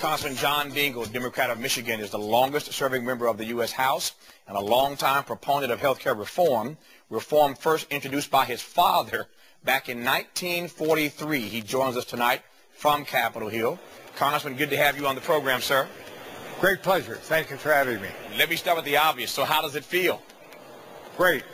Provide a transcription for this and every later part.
Congressman John Dingell, Democrat of Michigan, is the longest-serving member of the U.S. House and a longtime proponent of health care reform. Reform first introduced by his father back in 1943. He joins us tonight from Capitol Hill. Congressman, good to have you on the program, sir. Great pleasure. Thank you for having me. Let me start with the obvious. So how does it feel? Great.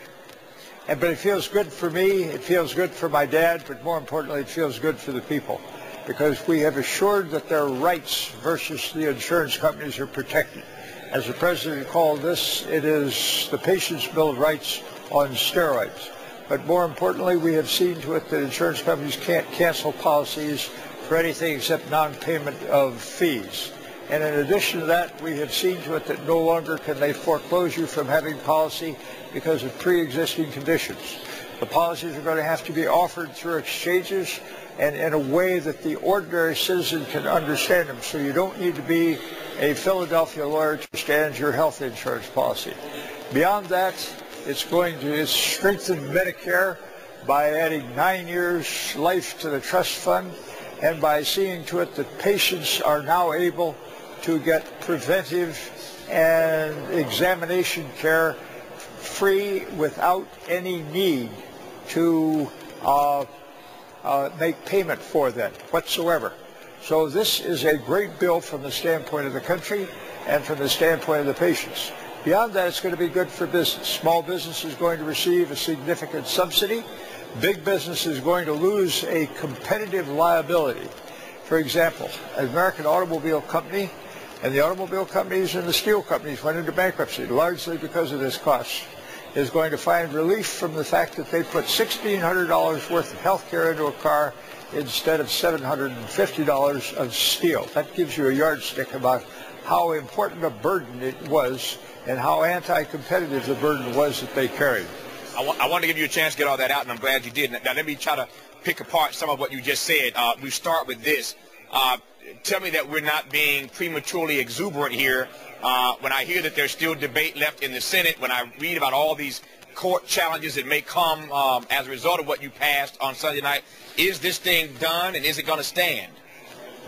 But it feels good for me, it feels good for my dad, but more importantly, it feels good for the people, because we have assured that their rights versus the insurance companies are protected. As the President called this, it is the patient's Bill of Rights on steroids. But more importantly, we have seen to it that insurance companies can't cancel policies for anything except non-payment of fees. And in addition to that, we have seen to it that no longer can they foreclose you from having policy because of pre-existing conditions. The policies are going to have to be offered through exchanges and in a way that the ordinary citizen can understand them. So you don't need to be a Philadelphia lawyer to understand your health insurance policy. Beyond that, it's going to strengthen Medicare by adding 9 years life to the trust fund and by seeing to it that patients are now able to get preventive and examination care free without any need to make payment for that whatsoever. So this is a great bill from the standpoint of the country and from the standpoint of the patients. Beyond that, it's going to be good for business. Small business is going to receive a significant subsidy. Big business is going to lose a competitive liability. For example, an American automobile company and the automobile companies and the steel companies went into bankruptcy largely because of this cost, is going to find relief from the fact that they put $1,600 worth of health care into a car instead of $750 of steel. That gives you a yardstick about how important a burden it was and how anti-competitive the burden was that they carried. I want to give you a chance to get all that out, and I'm glad you did. Now, let me try to pick apart some of what you just said. We start with this. Tell me that we're not being prematurely exuberant here. When I hear that there's still debate left in the Senate, when I read about all these court challenges that may come as a result of what you passed on Sunday night, is this thing done, and is it going to stand?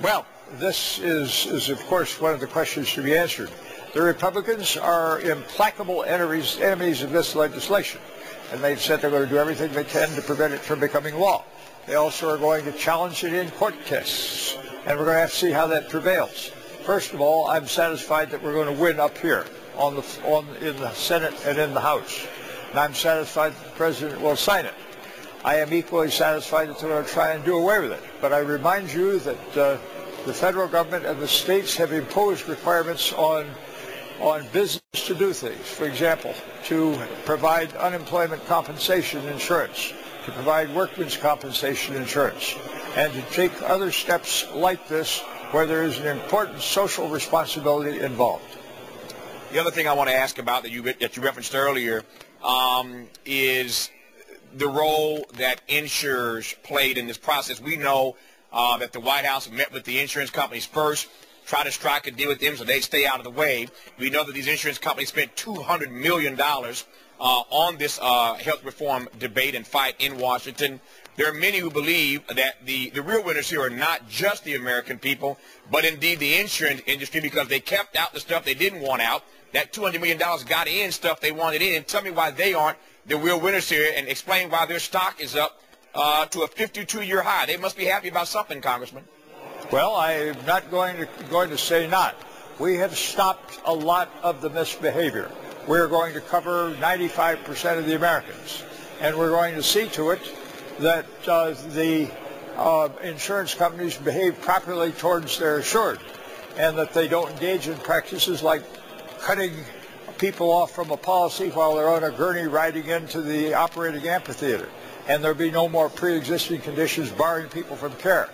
Well, this is of course one of the questions to be answered. The Republicans are implacable enemies of this legislation, and they've said they're going to do everything they can to prevent it from becoming law. They also are going to challenge it in court cases, and we're going to have to see how that prevails. First of all, I'm satisfied that we're going to win up here in the Senate and in the House, and I'm satisfied that the President will sign it. I am equally satisfied that they're going to try and do away with it. But I remind you that the federal government and the states have imposed requirements on business to do things. For example, to provide unemployment compensation insurance, to provide workmen's compensation insurance, and to take other steps like this where there is an important social responsibility involved. The other thing I want to ask about that you referenced earlier is the role that insurers played in this process. We know that the White House met with the insurance companies first, try to strike a deal with them so they stay out of the way. We know that these insurance companies spent $200 million on this health reform debate and fight in Washington. There are many who believe that the real winners here are not just the American people, but indeed the insurance industry, because they kept out the stuff they didn't want out. That $200 million got in stuff they wanted in. Tell me why they aren't the real winners here, and explain why their stock is up to a 52-year high. They must be happy about something, Congressman. Well, I'm not going to say not. We have stopped a lot of the misbehavior. We're going to cover 95% of the Americans, and we're going to see to it that the insurance companies behave properly towards their insured, and that they don't engage in practices like cutting people off from a policy while they're on a gurney riding into the operating amphitheater, and there'll be no more pre-existing conditions barring people from care.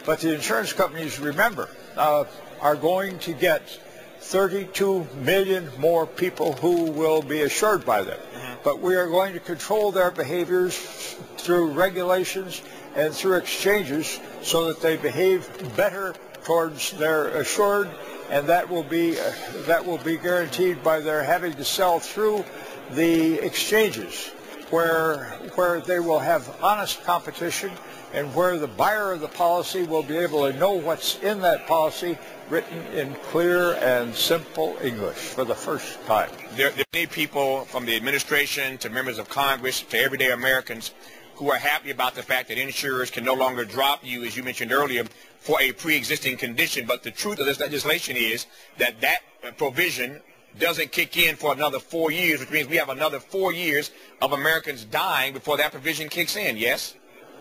But the insurance companies, remember, are going to get 32 million more people who will be assured by them. But we are going to control their behaviors through regulations and through exchanges so that they behave better towards their assured, and that will be guaranteed by their having to sell through the exchanges where they will have honest competition and where the buyer of the policy will be able to know what's in that policy written in clear and simple English for the first time. There are many people, from the administration to members of Congress to everyday Americans, who are happy about the fact that insurers can no longer drop you, as you mentioned earlier, for a pre-existing condition. But the truth of this legislation is that that provision doesn't kick in for another 4 years, which means we have another 4 years of Americans dying before that provision kicks in, yes?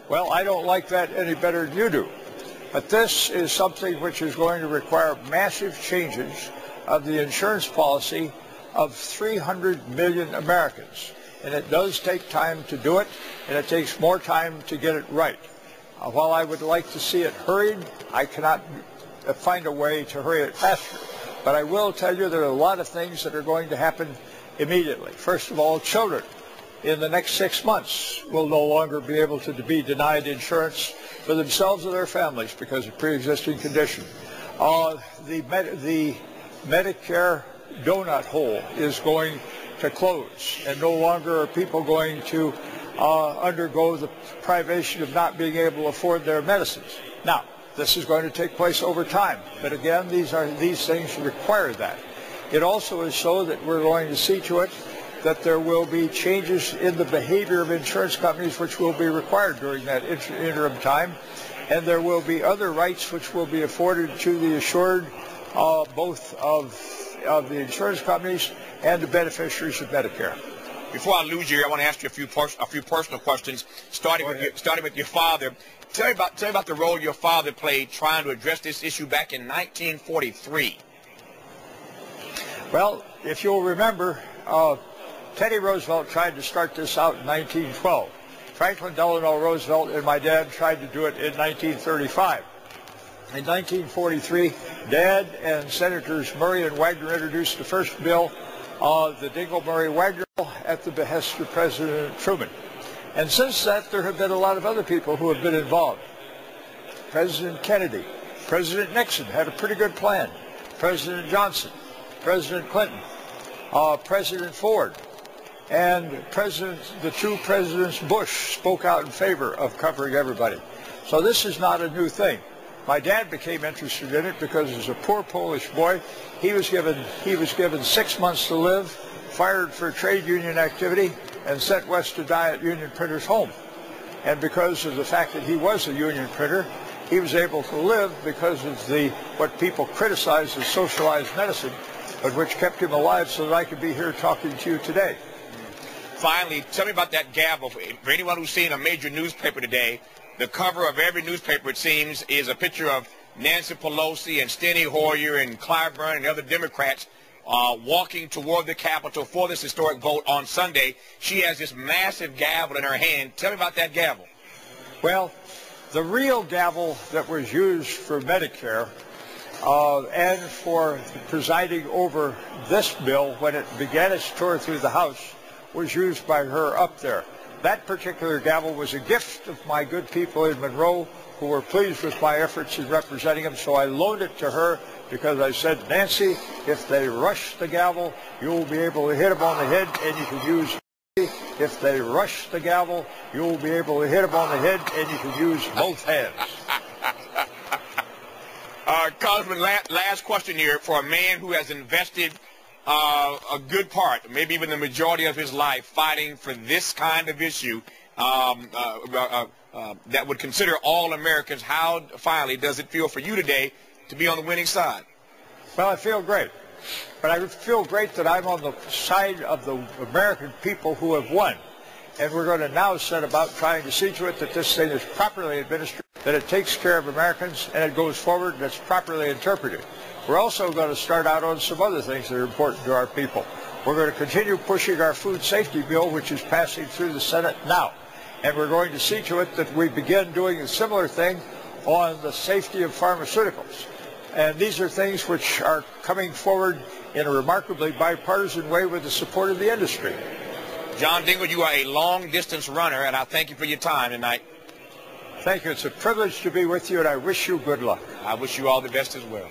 Well, I don't like that any better than you do. But this is something which is going to require massive changes of the insurance policy of 300 million Americans. And it does take time to do it, and it takes more time to get it right. While I would like to see it hurried, I cannot find a way to hurry it faster. But I will tell you there are a lot of things that are going to happen immediately. First of all, children in the next 6 months will no longer be able to be denied insurance for themselves or their families because of pre-existing condition. The Medicare donut hole is going to close, and no longer are people going to undergo the privation of not being able to afford their medicines. Now, this is going to take place over time, but again, these things require that. It also is so that we're going to see to it that there will be changes in the behavior of insurance companies which will be required during that interim time, and there will be other rights which will be afforded to the assured, both of the insurance companies and the beneficiaries of Medicare. Before I lose you here, I want to ask you a few personal questions, starting with your father. Tell me about the role your father played trying to address this issue back in 1943. Well, if you'll remember, Teddy Roosevelt tried to start this out in 1912. Franklin Delano Roosevelt and my dad tried to do it in 1935. In 1943, Dad and Senators Murray and Wagner introduced the first bill, the Dingell-Murray-Wagner bill, at the behest of President Truman. And since that, there have been a lot of other people who have been involved. President Kennedy, President Nixon had a pretty good plan. President Johnson, President Clinton, President Ford, and the two Presidents Bush spoke out in favor of covering everybody. So this is not a new thing. My dad became interested in it because as a poor Polish boy, he was given 6 months to live, fired for trade union activity, and sent west to die at Union Printer's home. And because of the fact that he was a union printer, he was able to live because of what people criticized as socialized medicine, but which kept him alive so that I could be here talking to you today. Finally, tell me about that gavel. For anyone who's seen a major newspaper today, the cover of every newspaper, it seems, is a picture of Nancy Pelosi and Steny Hoyer and Clyburn and other Democrats walking toward the Capitol for this historic vote on Sunday. She has this massive gavel in her hand. Tell me about that gavel. Well, the real gavel that was used for Medicare and for presiding over this bill when it began its tour through the House was used by her up there. That particular gavel was a gift of my good people in Monroe who were pleased with my efforts in representing them, so I loaned it to her because I said, Nancy, if they rush the gavel, you'll be able to hit them on the head and you can use if they rush the gavel, you'll be able to hit them on the head and you can use both hands. Congressman, last question here. For a man who has invested a good part, maybe even the majority of his life, fighting for this kind of issue that would consider all Americans, how finally does it feel for you today to be on the winning side? Well, I feel great. But I feel great that I'm on the side of the American people who have won. And we're going to now set about trying to see to it that this thing is properly administered, that it takes care of Americans, and it goes forward, and it's properly interpreted. We're also going to start out on some other things that are important to our people. We're going to continue pushing our food safety bill, which is passing through the Senate now. And we're going to see to it that we begin doing a similar thing on the safety of pharmaceuticals. And these are things which are coming forward in a remarkably bipartisan way with the support of the industry. John Dingell, you are a long-distance runner, and I thank you for your time tonight. Thank you. It's a privilege to be with you, and I wish you good luck. I wish you all the best as well.